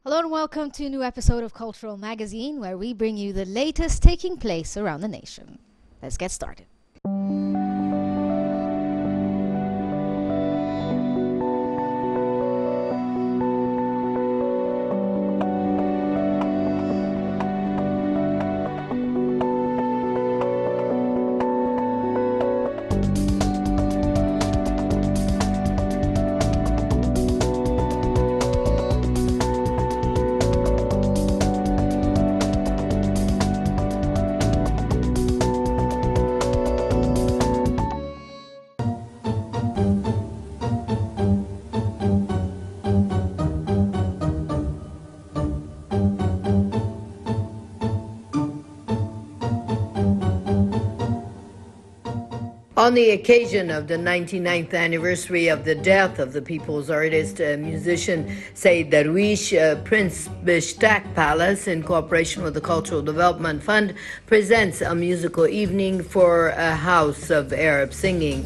Hello and welcome to a new episode of Cultural Magazine, where we bring you the latest taking place around the nation. Let's get started. On the occasion of the 99th anniversary of the death of the people's artist, musician Said Darwish, Prince Bishtak Palace, in cooperation with the Cultural Development Fund, presents a musical evening for a house of Arab singing.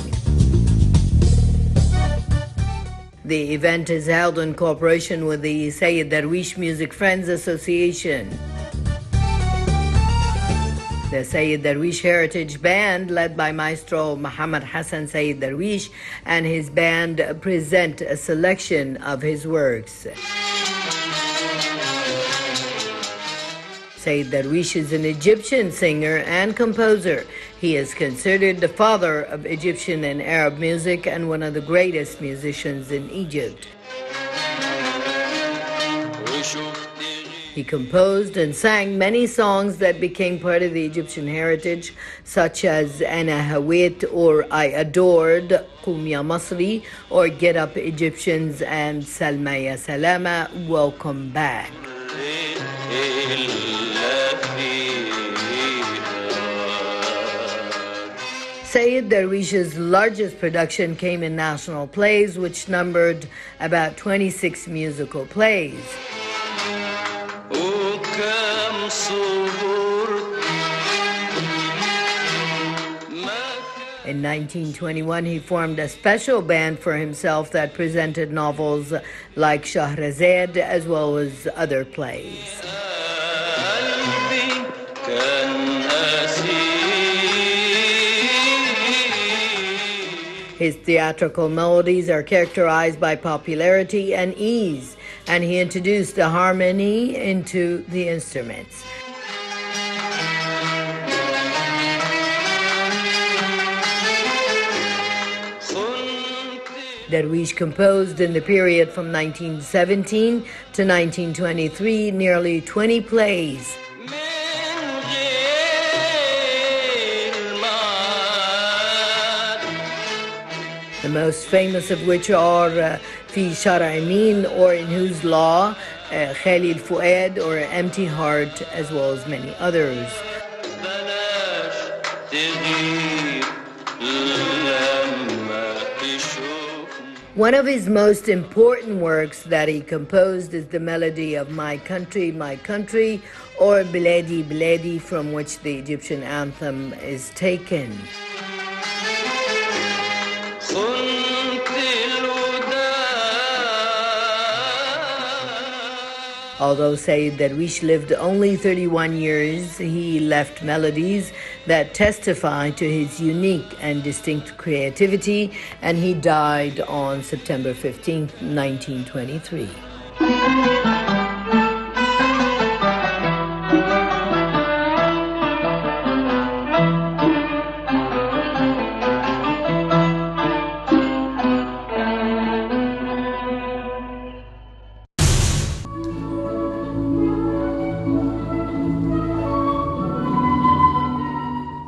The event is held in cooperation with the Sayyid Darwish Music Friends Association. The Sayyid Darwish Heritage Band, led by Maestro Muhammad Hassan Sayyid Darwish, and his band present a selection of his works. Sayyid Darwish is an Egyptian singer and composer. He is considered the father of Egyptian and Arab music and one of the greatest musicians in Egypt. He composed and sang many songs that became part of the Egyptian heritage, such as Ana Hawait, or I Adored, Qum Ya Masri, or Get Up Egyptians, and Salma Ya Salama, Welcome Back. Sayyid Darwish's largest production came in national plays, which numbered about 26 musical plays. In 1921, he formed a special band for himself that presented novels like Shahrazad as well as other plays. His theatrical melodies are characterized by popularity and ease, and he introduced the harmony into the instruments. Darwish composed in the period from 1917 to 1923 nearly 20 plays. The most famous of which are Fi Shara Amin, or In Whose Law, Khalil Fuad, or Empty Heart, as well as many others. One of his most important works that he composed is the melody of My Country, or Biladi Biladi, from which the Egyptian anthem is taken. Although Sayyid Darwish lived only 31 years, he left melodies that testify to his unique and distinct creativity, and he died on September 15, 1923.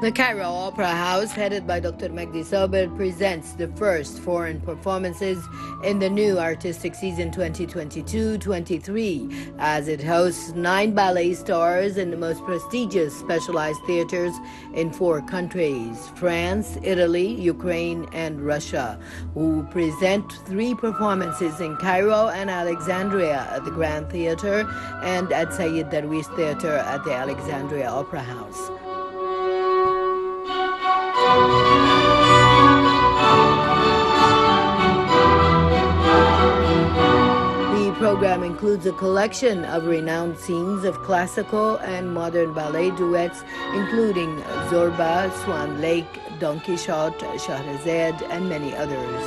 The Cairo Opera House, headed by Dr. Magdi Sabir, presents the first foreign performances in the new artistic season 2022-23, as it hosts 9 ballet stars in the most prestigious specialized theaters in 4 countries, France, Italy, Ukraine, and Russia, who present 3 performances in Cairo and Alexandria at the Grand Theater and at Sayyid Darwish Theater at the Alexandria Opera House. The program includes a collection of renowned scenes of classical and modern ballet duets, including Zorba, Swan Lake, Don Quixote, Shahrazad, and many others.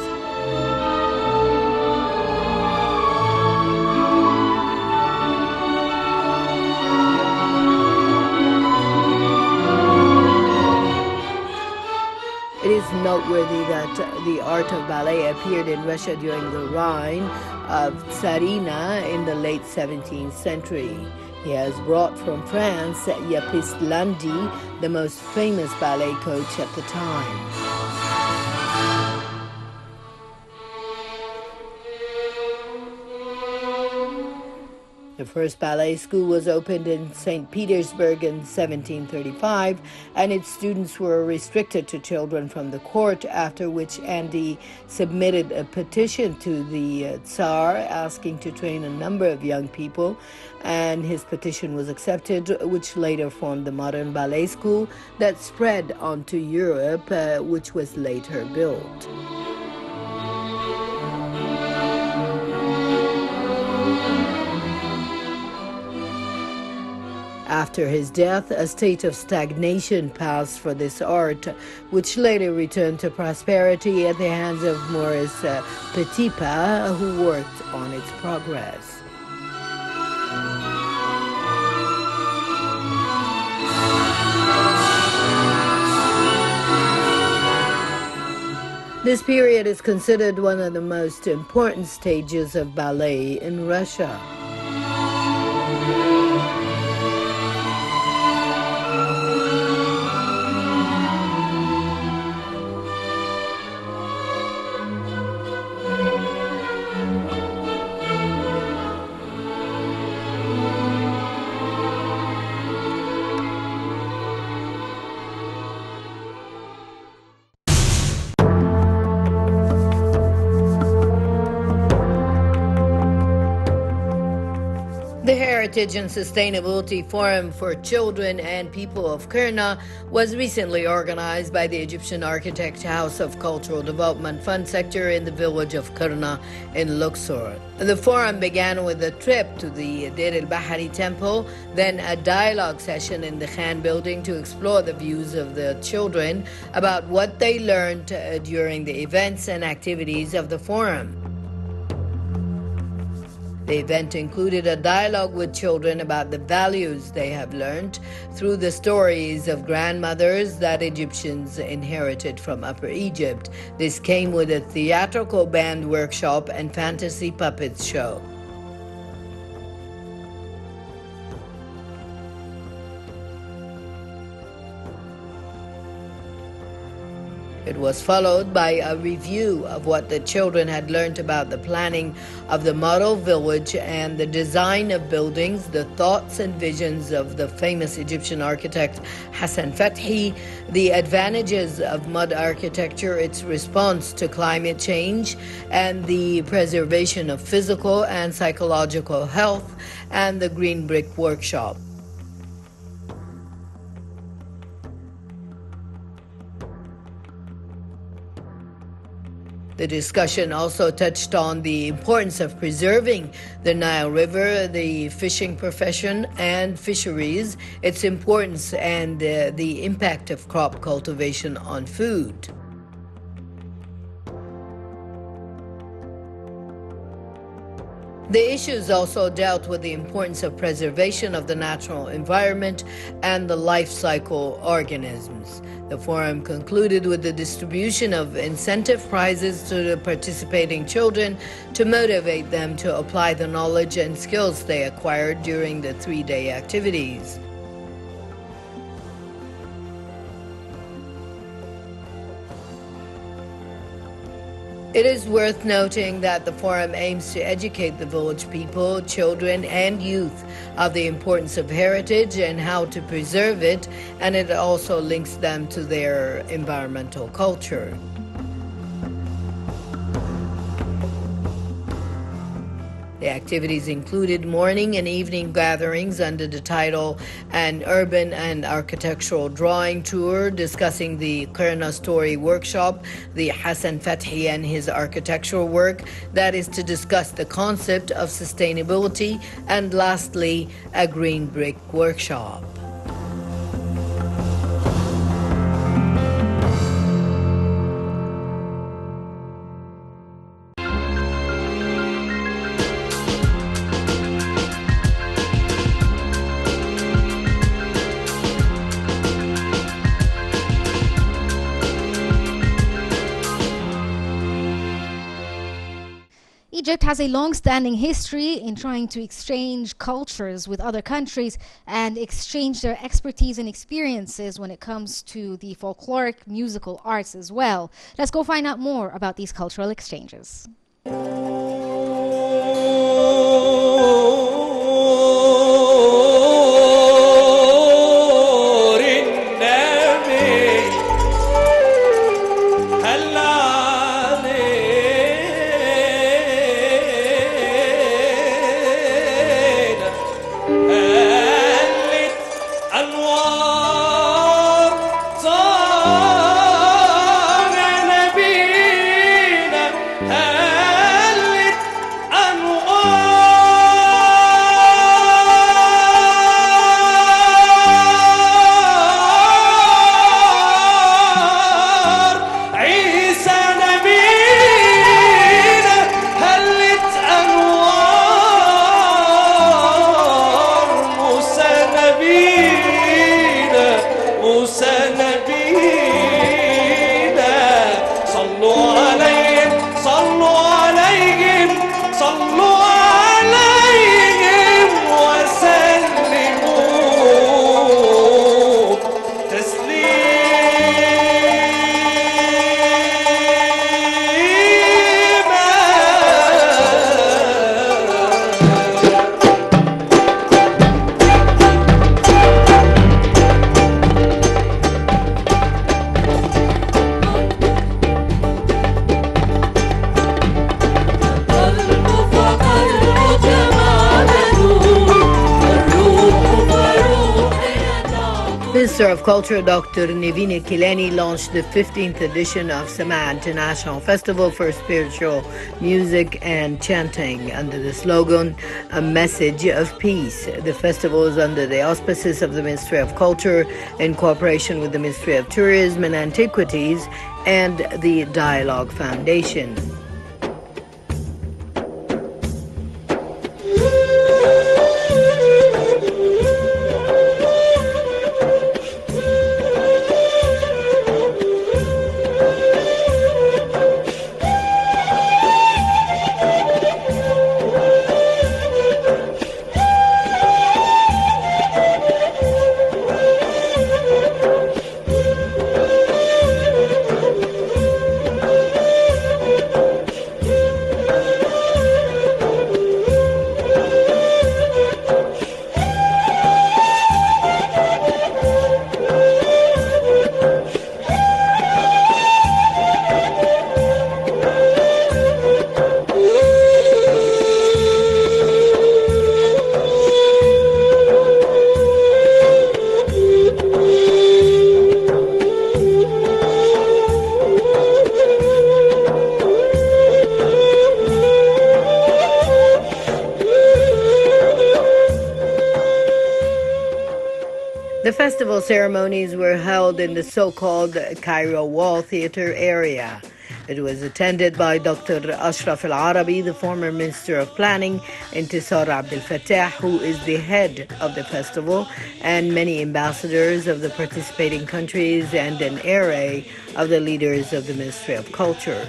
It is noteworthy that the art of ballet appeared in Russia during the reign of Tsarina in the late 17th century. He has brought from France Yapis Landi, the most famous ballet coach at the time. The first ballet school was opened in St. Petersburg in 1735, and its students were restricted to children from the court, after which Andy submitted a petition to the Tsar asking to train a number of young people, and his petition was accepted, which later formed the modern ballet school that spread onto Europe, which was later built. After his death, a state of stagnation passed for this art, which later returned to prosperity at the hands of Maurice Petipa, who worked on its progress. This period is considered one of the most important stages of ballet in Russia. The Heritage and Sustainability Forum for Children and People of Kurna was recently organized by the Egyptian Architect House of Cultural Development Fund sector in the village of Kurna in Luxor. The forum began with a trip to the Deir el-Bahari temple, then a dialogue session in the Khan building to explore the views of the children about what they learned during the events and activities of the forum. The event included a dialogue with children about the values they have learned through the stories of grandmothers that Egyptians inherited from Upper Egypt. This came with a theatrical band workshop and fantasy puppets show. It was followed by a review of what the children had learned about the planning of the model village and the design of buildings, the thoughts and visions of the famous Egyptian architect Hassan Fathi, the advantages of mud architecture, its response to climate change, and the preservation of physical and psychological health, and the Green Brick Workshop. The discussion also touched on the importance of preserving the Nile River, the fishing profession and fisheries, its importance and the impact of crop cultivation on food. The issues also dealt with the importance of preservation of the natural environment and the life cycle organisms. The forum concluded with the distribution of incentive prizes to the participating children to motivate them to apply the knowledge and skills they acquired during the 3-day activities. It is worth noting that the forum aims to educate the village people, children, and youth of the importance of heritage and how to preserve it, and it also links them to their environmental culture. The activities included morning and evening gatherings under the title An Urban and Architectural Drawing Tour, discussing the Qurna Story Workshop, the Hassan Fathi and his architectural work, that is to discuss the concept of sustainability, and lastly, a green brick workshop. Egypt has a long-standing history in trying to exchange cultures with other countries and exchange their expertise and experiences when it comes to the folkloric musical arts as well. Let's go find out more about these cultural exchanges. Minister of Culture Dr. Nivine Kileni launched the 15th edition of Sama International Festival for Spiritual Music and Chanting under the slogan, A Message of Peace. The festival is under the auspices of the Ministry of Culture in cooperation with the Ministry of Tourism and Antiquities and the Dialogue Foundation. The festival ceremonies were held in the so-called Cairo Wall Theater area. It was attended by Dr. Ashraf Al-Arabi, the former Minister of Planning, Intisar Abdel Fattah, who is the head of the festival, and many ambassadors of the participating countries and an array of the leaders of the Ministry of Culture.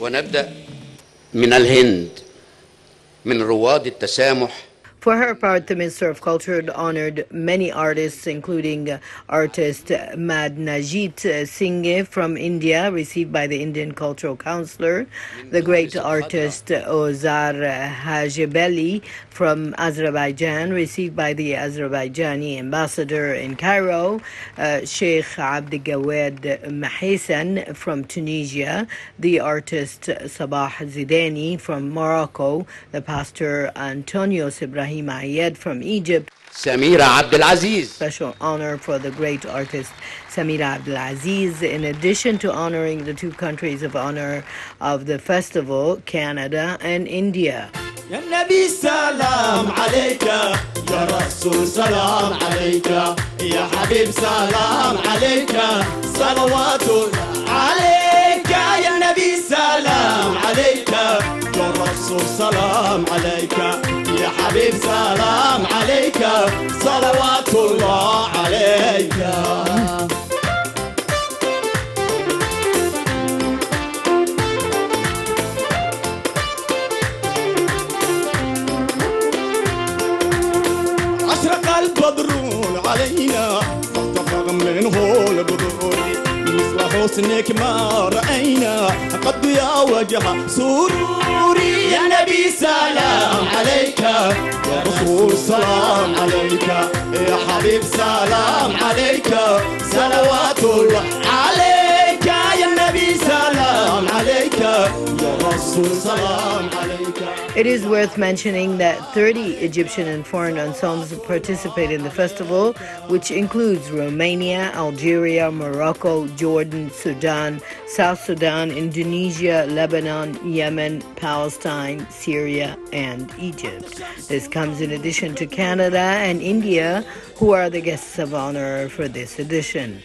ونبدأ من الهند من رواد التسامح. For her part, the Minister of Culture honored many artists, including artist Madhnajit Singh from India, received by the Indian Cultural Councillor, the great artist Ozar Hajibeli from Azerbaijan, received by the Azerbaijani ambassador in Cairo, Sheikh Abdelgawad Mahisen from Tunisia, the artist Sabah Zidani from Morocco, the pastor Antonio Ibrahim Ayed from Egypt. Samira Abdelaziz. Special honor for the great artist Samira Abdelaziz, in addition to honoring the two countries of honor of the festival, Canada and India. يا النبي سلام عليك يا رسول سلام عليك يا حبيب سلام عليك صلوات عليك يا النبي سلام عليك يا رسول سلام عليك يا حبيب سلام عليك صلوات الله عليك. أشرق البدر علينا فاختفق منه البدور مثل حسنك ما رأينا قد يا وجه سروري يا نبي سلام عليك يا رسول سلام عليك يا حبيب سلام عليك صلوات الله عليك يا نبي سلام عليك يا رسول سلام عليك. It is worth mentioning that 30 Egyptian and foreign ensembles participate in the festival, which includes Romania, Algeria, Morocco, Jordan, Sudan, South Sudan, Indonesia, Lebanon, Yemen, Palestine, Syria, and Egypt. This comes in addition to Canada and India, who are the guests of honor for this edition.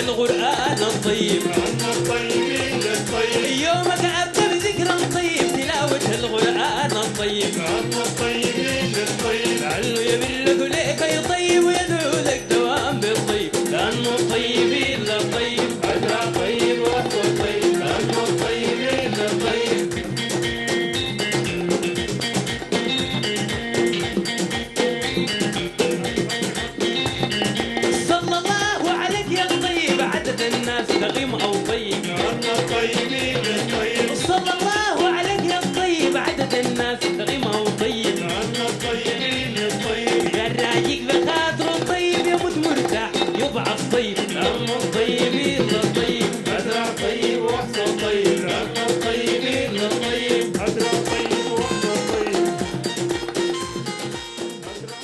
القرآن الطيب يومك أبدأ بذكرى طيب تلاوة القرآن الطيب لعله يبر لك يطيب ويدعو لك دوام بالطيب لأنه طيب إلا طيب أدرى طيب وأخو طيب لأنه طيب إلا طيب. صلى الله عليك يا طيب عدد الناس تغيم أو طيب صلى الله عليك يا طيب عدد الناس تغيم أو طيب قال رايق بخاطره طيب يموت مرتاح يضعف طيب لأنه طيب إلا طيب أدرى طيب وأحسن طيب لأنه طيب إلا طيب أدرى طيب وأحسن طيب.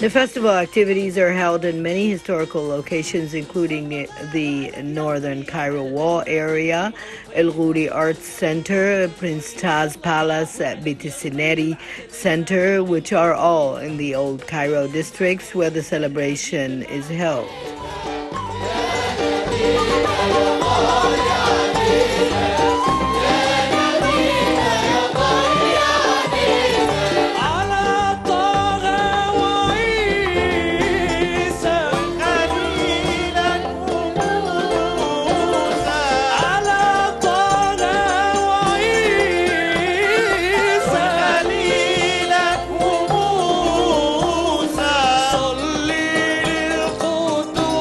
The festival activities are held in many historical locations, including the northern Cairo Wall area, El Ghuri Arts Center, Prince Taz Palace, Bitisineri Center, which are all in the old Cairo districts where the celebration is held. صلي للقدوس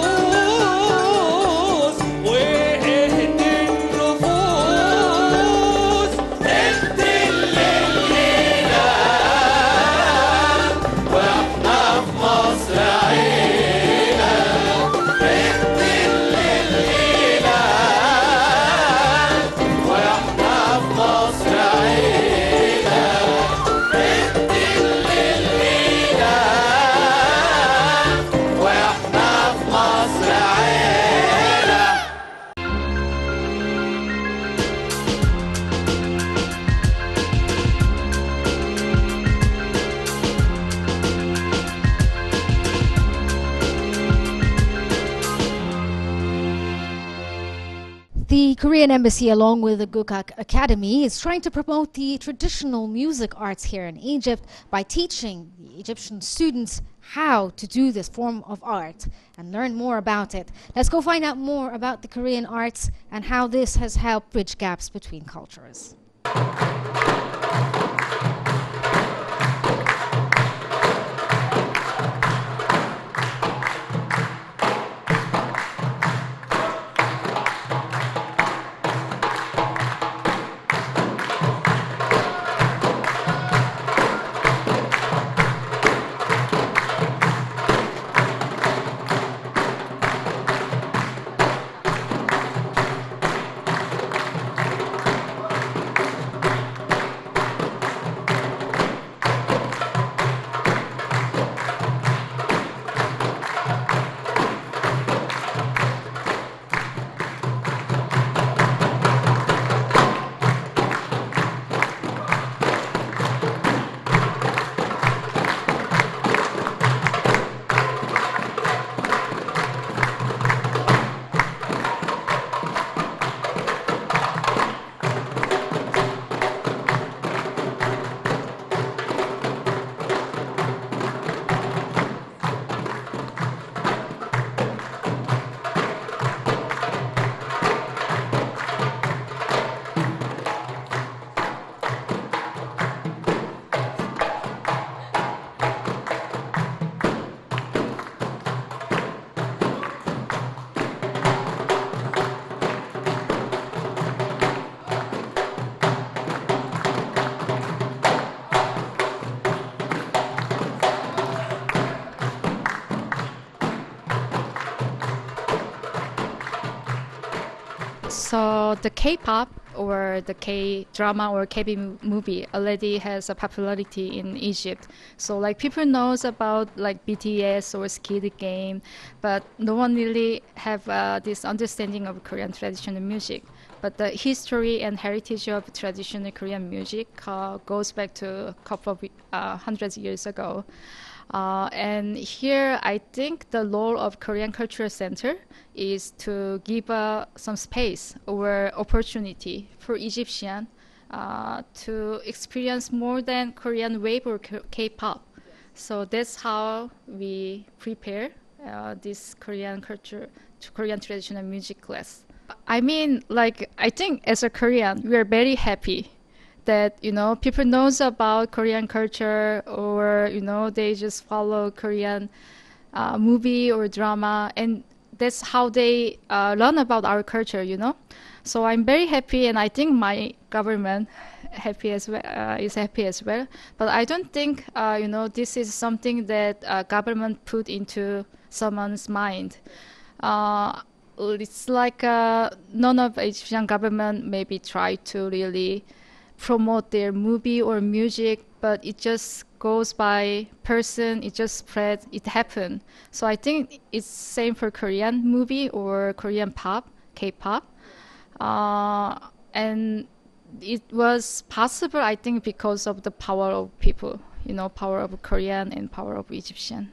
Korean Embassy, along with the Gukak Academy, is trying to promote the traditional music arts here in Egypt by teaching the Egyptian students how to do this form of art and learn more about it. Let's go find out more about the Korean arts and how this has helped bridge gaps between cultures. So the K-pop or the K-drama or K-movie already has a popularity in Egypt. So like people knows about like BTS or Squid Game, but no one really have this understanding of Korean traditional music. But the history and heritage of traditional Korean music goes back to a couple of hundreds years ago. And here, I think the role of Korean Cultural Center is to give some space or opportunity for Egyptian to experience more than Korean wave or K-pop. So that's how we prepare this Korean culture, Korean traditional music class. I mean, like, I think as a Korean, we are very happy that, you know, people knows about Korean culture, or, you know, they just follow Korean movie or drama, and that's how they learn about our culture, you know. So I'm very happy, and I think my government happy as well, is happy as well. But I don't think, you know, this is something that government put into someone's mind. It's like none of Egyptian government maybe try to really promote their movie or music, but it just goes by person, it just spreads, it happened. So I think it's same for Korean movie or Korean pop, K-pop. And it was possible, I think, because of the power of people, you know, power of Korean and power of Egyptian.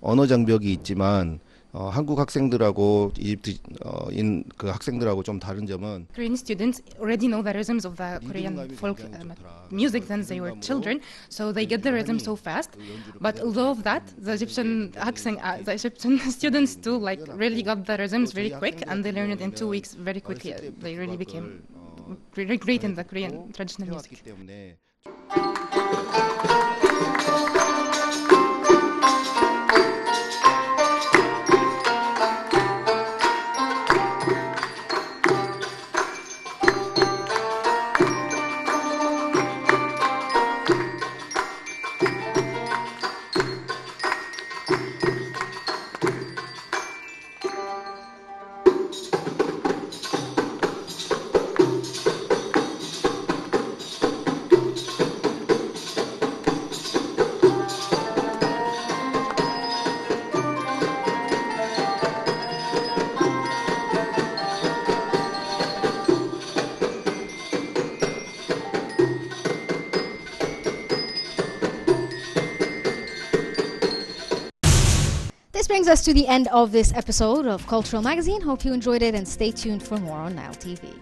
언어 장벽이 있지만 한국 학생들하고 이집트인 그 학생들하고 좀 다른 점은 Korean students already know the rhythms of the Korean folk music since they were children, so they get the rhythm so fast. But although of that, the Egyptian students too like really got the rhythms very quick, and they learned it in 2 weeks very quickly. They really became really great in the Korean traditional music. 때문에 This brings us to the end of this episode of Cultural Magazine. Hope you enjoyed it and stay tuned for more on Nile TV.